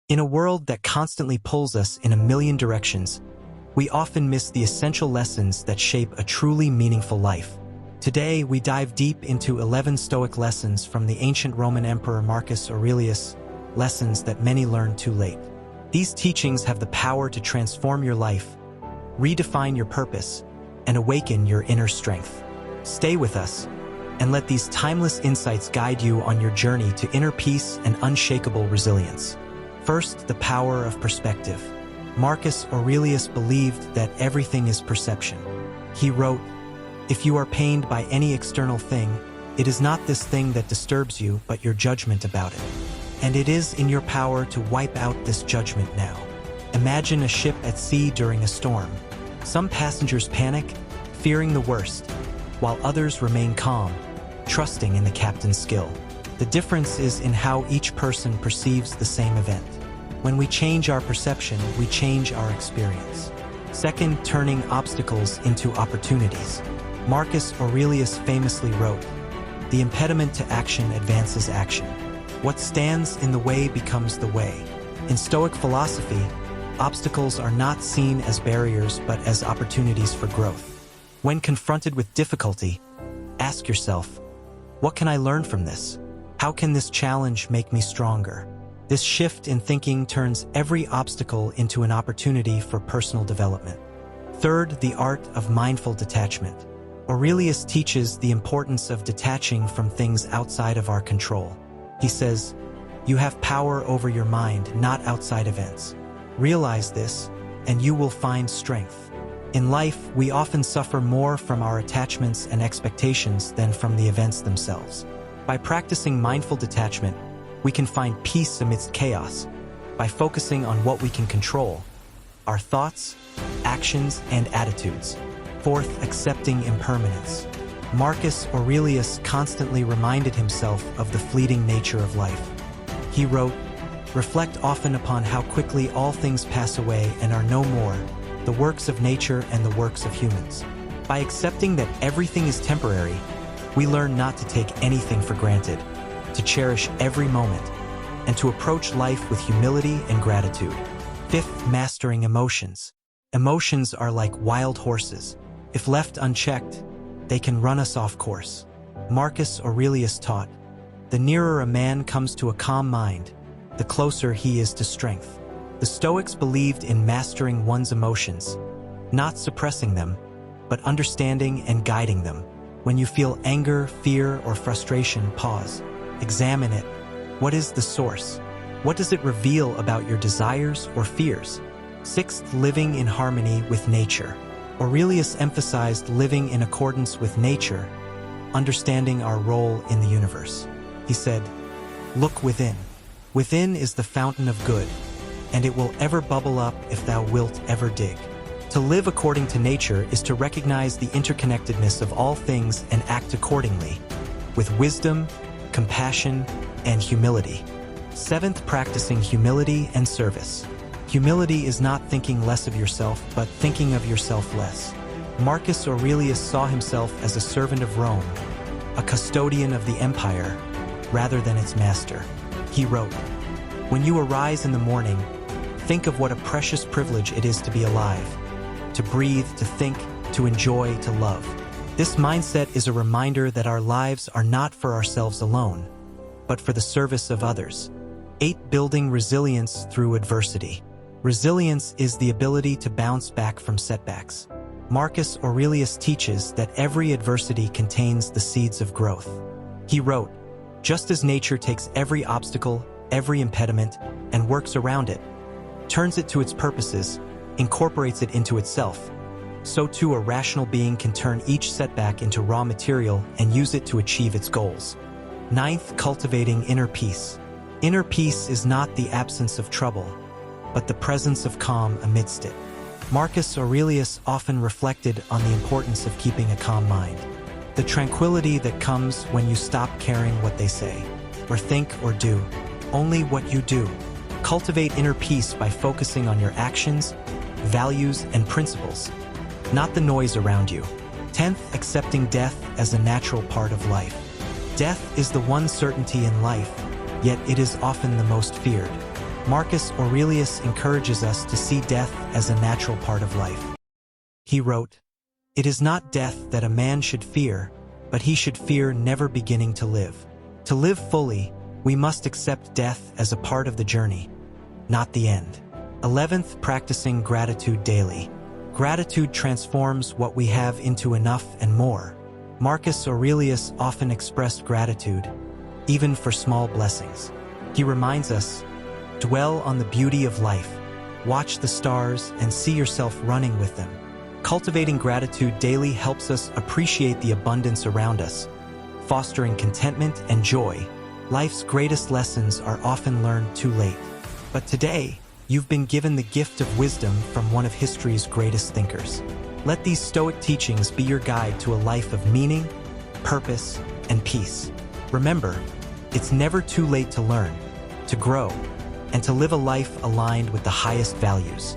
In a world that constantly pulls us in a million directions, we often miss the essential lessons that shape a truly meaningful life. Today, we dive deep into 11 Stoic lessons from the ancient Roman Emperor Marcus Aurelius, lessons that many learned too late. These teachings have the power to transform your life, redefine your purpose, and awaken your inner strength. Stay with us, and let these timeless insights guide you on your journey to inner peace and unshakable resilience. First, the power of perspective. Marcus Aurelius believed that everything is perception. He wrote, "If you are pained by any external thing, it is not this thing that disturbs you, but your judgment about it. And it is in your power to wipe out this judgment now." Imagine a ship at sea during a storm. Some passengers panic, fearing the worst, while others remain calm, trusting in the captain's skill. The difference is in how each person perceives the same event. When we change our perception, we change our experience. Second, turning obstacles into opportunities. Marcus Aurelius famously wrote, "The impediment to action advances action. What stands in the way becomes the way." In Stoic philosophy, obstacles are not seen as barriers but as opportunities for growth. When confronted with difficulty, ask yourself, what can I learn from this? How can this challenge make me stronger? This shift in thinking turns every obstacle into an opportunity for personal development. Third, the art of mindful detachment. Aurelius teaches the importance of detaching from things outside of our control. He says, "You have power over your mind, not outside events. Realize this, and you will find strength." In life, we often suffer more from our attachments and expectations than from the events themselves. By practicing mindful detachment, we can find peace amidst chaos by focusing on what we can control: our thoughts, actions, and attitudes. Fourth, accepting impermanence. Marcus Aurelius constantly reminded himself of the fleeting nature of life. He wrote, "Reflect often upon how quickly all things pass away and are no more, the works of nature and the works of humans." By accepting that everything is temporary, we learn not to take anything for granted, to cherish every moment, and to approach life with humility and gratitude. Fifth, mastering emotions. Emotions are like wild horses. If left unchecked, they can run us off course. Marcus Aurelius taught, "The nearer a man comes to a calm mind, the closer he is to strength." The Stoics believed in mastering one's emotions, not suppressing them, but understanding and guiding them. When you feel anger, fear, or frustration, pause. Examine it. What is the source? What does it reveal about your desires or fears? Sixth, living in harmony with nature. Aurelius emphasized living in accordance with nature, understanding our role in the universe. He said, "Look within. Within is the fountain of good, and it will ever bubble up if thou wilt ever dig." To live according to nature is to recognize the interconnectedness of all things and act accordingly, with wisdom, compassion, and humility. Seventh, practicing humility and service. Humility is not thinking less of yourself, but thinking of yourself less. Marcus Aurelius saw himself as a servant of Rome, a custodian of the empire, rather than its master. He wrote, "When you arise in the morning, think of what a precious privilege it is to be alive, to breathe, to think, to enjoy, to love." This mindset is a reminder that our lives are not for ourselves alone, but for the service of others. 8, building resilience through adversity. Resilience is the ability to bounce back from setbacks. Marcus Aurelius teaches that every adversity contains the seeds of growth. He wrote, "Just as nature takes every obstacle, every impediment, and works around it, turns it to its purposes, incorporates it into itself, so too a rational being can turn each setback into raw material and use it to achieve its goals." Ninth, cultivating inner peace. Inner peace is not the absence of trouble, but the presence of calm amidst it. Marcus Aurelius often reflected on the importance of keeping a calm mind. The tranquility that comes when you stop caring what they say, or think or do, only what you do. Cultivate inner peace by focusing on your actions, values, and principles, not the noise around you. 10th, accepting death as a natural part of life. Death is the one certainty in life, yet it is often the most feared. Marcus Aurelius encourages us to see death as a natural part of life. He wrote, "It is not death that a man should fear, but he should fear never beginning to live. To live fully, we must accept death as a part of the journey, not the end." 11th, practicing gratitude daily. Gratitude transforms what we have into enough and more. Marcus Aurelius often expressed gratitude, even for small blessings. He reminds us, dwell on the beauty of life, watch the stars, and see yourself running with them. Cultivating gratitude daily helps us appreciate the abundance around us, fostering contentment and joy. Life's greatest lessons are often learned too late. But today, you've been given the gift of wisdom from one of history's greatest thinkers. Let these Stoic teachings be your guide to a life of meaning, purpose, and peace. Remember, it's never too late to learn, to grow, and to live a life aligned with the highest values.